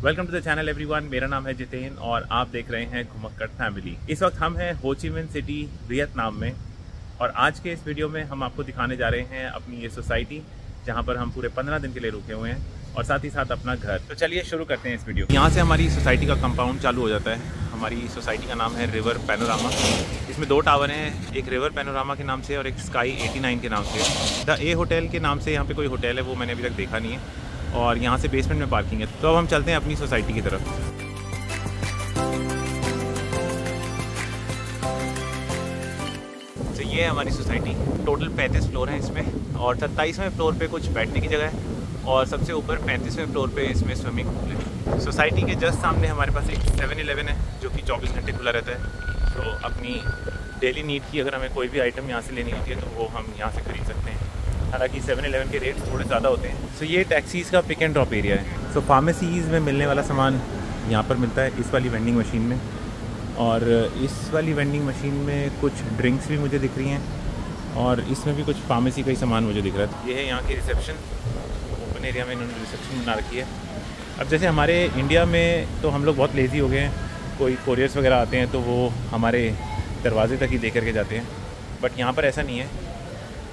Welcome to the channel everyone. मेरा नाम है जितेन और आप देख रहे हैं घुमक्कड़ फैमिली। इस वक्त हम हैं हो ची मिन सिटी वियतनाम में और आज के इस वीडियो में हम आपको दिखाने जा रहे हैं अपनी ये सोसाइटी जहाँ पर हम पूरे 15 दिन के लिए रुके हुए हैं और साथ ही साथ अपना घर। तो चलिए शुरू करते हैं इस वीडियो। यहाँ से हमारी सोसाइटी का कंपाउंड चालू हो जाता है। हमारी सोसाइटी का नाम है रिवर पैनोरामा। इसमें 2 टावर हैं, एक रिवर पैनोरामा के नाम से और एक स्काई 89 के नाम से। द ए होटल के नाम से यहाँ पे कोई होटल है, वो मैंने अभी तक देखा नहीं है और यहाँ से बेसमेंट में पार्किंग है। तो अब हम चलते हैं अपनी सोसाइटी की तरफ। तो ये है हमारी सोसाइटी। टोटल 35 फ्लोर हैं इसमें और 27वें फ्लोर पे कुछ बैठने की जगह है और सबसे ऊपर 35वें फ्लोर पे इसमें स्विमिंग पूल है। सोसाइटी के जस्ट सामने हमारे पास एक 7-Eleven है जो कि 24 घंटे खुला रहता है। तो अपनी डेली नीड की अगर हमें कोई भी आइटम यहाँ से लेनी होती है तो वो हम यहाँ से खरीद सकते हैं। हालांकि 7-Eleven के रेट थोड़े ज़्यादा होते हैं। सो ये टैक्सीज़ का पिक एंड ड्रॉप एरिया है। सो फार्मेसीज़ में मिलने वाला सामान यहाँ पर मिलता है इस वाली वेंडिंग मशीन में, और इस वाली वेंडिंग मशीन में कुछ ड्रिंक्स भी मुझे दिख रही हैं और इसमें भी कुछ फार्मेसी का ही सामान मुझे दिख रहा है। ये है यहाँ की रिसेप्शन। ओपन एरिया में इन्होंने रिसेप्शन बना रखी है। अब जैसे हमारे इंडिया में तो हम लोग बहुत लेज़ी हो गए हैं, कोई कोरियर्स वगैरह आते हैं तो वो हमारे दरवाजे तक ही दे करके जाते हैं, बट यहाँ पर ऐसा नहीं है।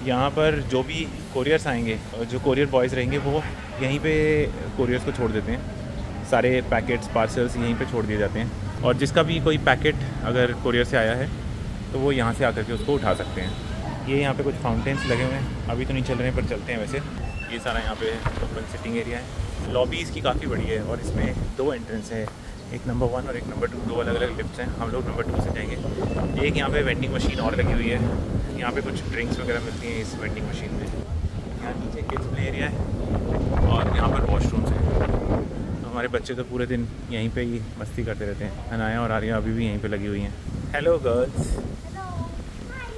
यहाँ पर जो भी कोरियर्स आएंगे और जो कोरियर बॉयज़ रहेंगे वो यहीं पे कोरियर्स को छोड़ देते हैं। सारे पैकेट्स पार्सल्स यहीं पे छोड़ दिए जाते हैं और जिसका भी कोई पैकेट अगर कोरियर से आया है तो वो यहाँ से आकर के उसको उठा सकते हैं। ये यहाँ पे कुछ फाउंटेन्स लगे हुए हैं, अभी तो नहीं चल रहे हैं पर चलते हैं वैसे। ये सारा यहाँ पे ओपन सिटिंग एरिया है। लॉबी इसकी काफ़ी बड़ी है और इसमें 2 एंट्रेंस है, एक नंबर 1 और एक नंबर 2। 2 अलग अलग लिफ्ट्स हैं। हम लोग नंबर 2 से जाएंगे। एक यहाँ पे वेंडिंग मशीन और लगी हुई है। यहाँ पे कुछ ड्रिंक्स वगैरह मिलती हैं इस वेंडिंग मशीन में। यहाँ नीचे किड्स प्ले एरिया है और यहाँ पर वॉशरूम्स हैं। तो हमारे बच्चे तो पूरे दिन यहीं पे ही मस्ती करते रहते हैं। अनाया और आर्या अभी भी यहीं पे लगी हुई हैं। Hello girls,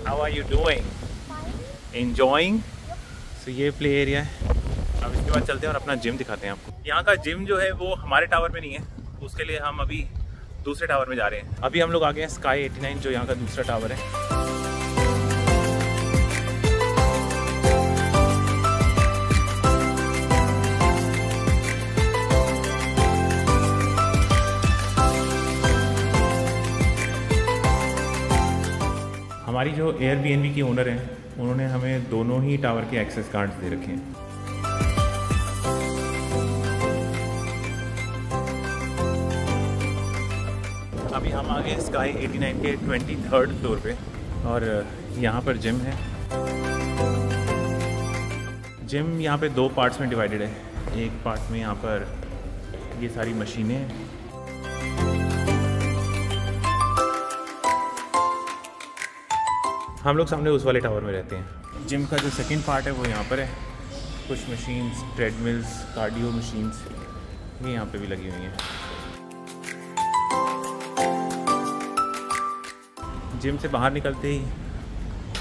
how are you doing? Enjoying? So ये प्ले एरिया है। अब इसके बाद चलते हैं और अपना जिम दिखाते हैं आपको। यहाँ का जिम जो है वो हमारे टावर में नहीं है, उसके लिए हम अभी दूसरे टावर में जा रहे हैं। अभी हम लोग आ गए हैं स्काई 89 जो यहाँ का दूसरा टावर है। हमारी जो एयरबीएनबी की ओनर हैं उन्होंने हमें दोनों ही टावर के एक्सेस कार्ड्स दे रखे हैं। अभी हम आ गए स्काई 89 के 23rd फ्लोर पे और यहाँ पर जिम है। जिम यहाँ पे 2 पार्ट्स में डिवाइडेड है। एक पार्ट में यहाँ पर ये सारी मशीनें हैं। हम लोग सामने उस वाले टावर में रहते हैं। जिम का जो सेकंड पार्ट है वो यहाँ पर है। कुछ मशीन्स, ट्रेडमिल्स, कार्डियो मशीन्स ये यहाँ पे भी लगी हुई हैं। जिम से बाहर निकलते ही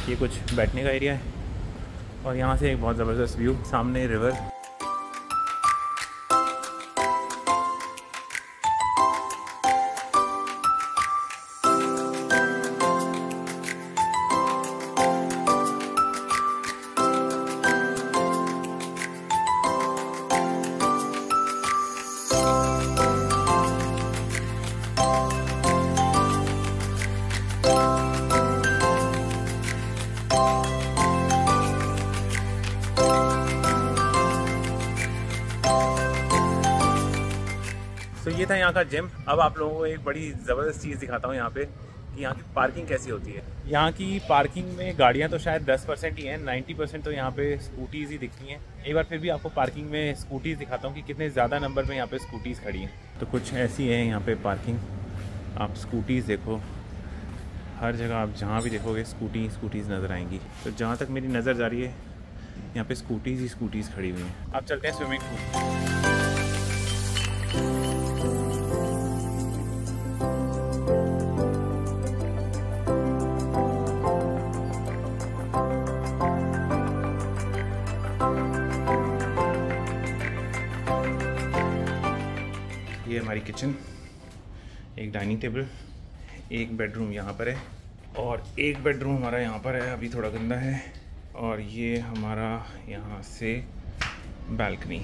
ये कुछ बैठने का एरिया है और यहाँ से एक बहुत ज़बरदस्त व्यू, सामने रिवर। तो ये था यहाँ का जिम। अब आप लोगों को एक बड़ी ज़बरदस्त चीज़ दिखाता हूँ यहाँ पे कि यहाँ की पार्किंग कैसी होती है। यहाँ की पार्किंग में गाड़ियाँ तो शायद 10% ही हैं, 90% तो यहाँ पे स्कूटीज़ ही दिखती हैं। एक बार फिर भी आपको पार्किंग में स्कूटीज़ दिखाता हूँ कि कितने ज़्यादा नंबर में यहाँ पे स्कूटीज़ खड़ी हैं। तो कुछ ऐसी है यहाँ पे पार्किंग। आप स्कूटीज़ देखो, हर जगह आप जहाँ भी देखोगे स्कूटीज़ नज़र आएंगी। तो जहाँ तक मेरी नज़र जा रही है यहाँ पे स्कूटीज़ ही स्कूटीज़ खड़ी हुई हैं। अब चलते हैं स्विमिंग पूल। ये हमारी किचन, एक डाइनिंग टेबल, एक बेडरूम यहाँ पर है और एक बेडरूम हमारा यहाँ पर है, अभी थोड़ा गंदा है। और ये हमारा यहाँ से बालकनी।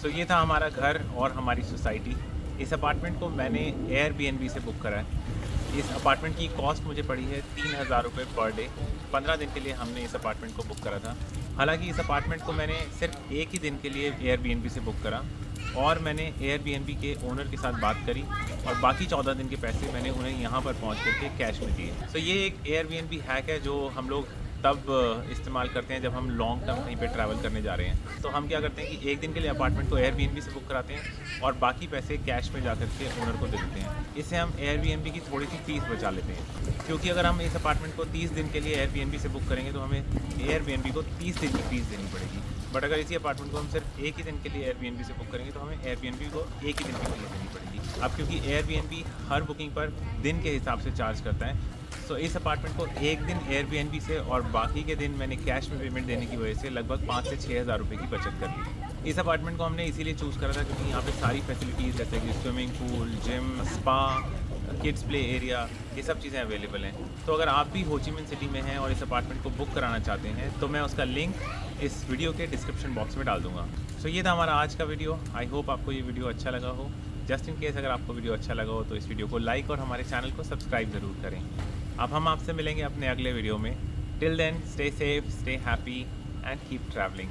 सो ये था हमारा घर और हमारी सोसाइटी। इस अपार्टमेंट को मैंने एयरबीएनबी से बुक करा है। इस अपार्टमेंट की कॉस्ट मुझे पड़ी है 3000 रुपये पर डे। 15 दिन के लिए हमने इस अपार्टमेंट को बुक करा था। हालांकि इस अपार्टमेंट को मैंने सिर्फ एक ही दिन के लिए एयरबीएनबी से बुक करा और मैंने एयरबीएनबी के ओनर के साथ बात करी और बाकी 14 दिन के पैसे मैंने उन्हें यहाँ पर पहुँच करके कैश में दिए। सो ये एक एयरबीएनबी हैक है जो हम लोग तब इस्तेमाल करते हैं जब हम लॉन्ग टर्म कहीं पे ट्रैवल करने जा रहे हैं। तो हम क्या करते हैं कि एक दिन के लिए अपार्टमेंट को एयरबीएनबी से बुक कराते हैं और बाकी पैसे कैश में जा करके ओनर को दे देते हैं। इससे हम एयरबीएनबी की थोड़ी सी फीस बचा लेते हैं, क्योंकि अगर हम इस अपार्टमेंट को 30 दिन के लिए एयरबीएनबी से बुक करेंगे तो हमें एयरबीएनबी को 30 दिन की फीस देनी पड़ेगी। बट अगर इसी अपार्टमेंट को हम सिर्फ एक ही दिन के लिए एयरबीएनबी से बुक करेंगे तो हमें एयरबीएनबी को एक ही दिन की फीस देनी पड़ेगी। अब क्योंकि एयरबीएनबी हर बुकिंग पर दिन के हिसाब से चार्ज करता है, तो इस अपार्टमेंट को एक दिन एयरबीएनबी से और बाकी के दिन मैंने कैश में पेमेंट देने की वजह से लगभग 5 से 6 हज़ार रुपये की बचत कर ली। इस अपार्टमेंट को हमने इसीलिए चूज़ करा था क्योंकि यहाँ पे सारी फैसिलिटीज़ जैसे कि swimming pool, gym, spa, kids play area, ये सब चीज़ें अवेलेबल हैं। तो अगर आप भी हो ची मिन सिटी में हैं और इस अपार्टमेंट को बुक कराना चाहते हैं तो मैं उसका लिंक इस वीडियो के डिस्क्रिप्शन बॉक्स में डाल दूँगा। सो ये था हमारा आज का वीडियो। आई होप आपको ये वीडियो अच्छा लगा हो। जस्ट इन केस अगर आपको वीडियो अच्छा लगा हो तो इस वीडियो को लाइक और हमारे चैनल को सब्सक्राइब ज़रूर करें। अब हम आपसे मिलेंगे अपने अगले वीडियो में। Till then, stay safe, stay happy and keep travelling.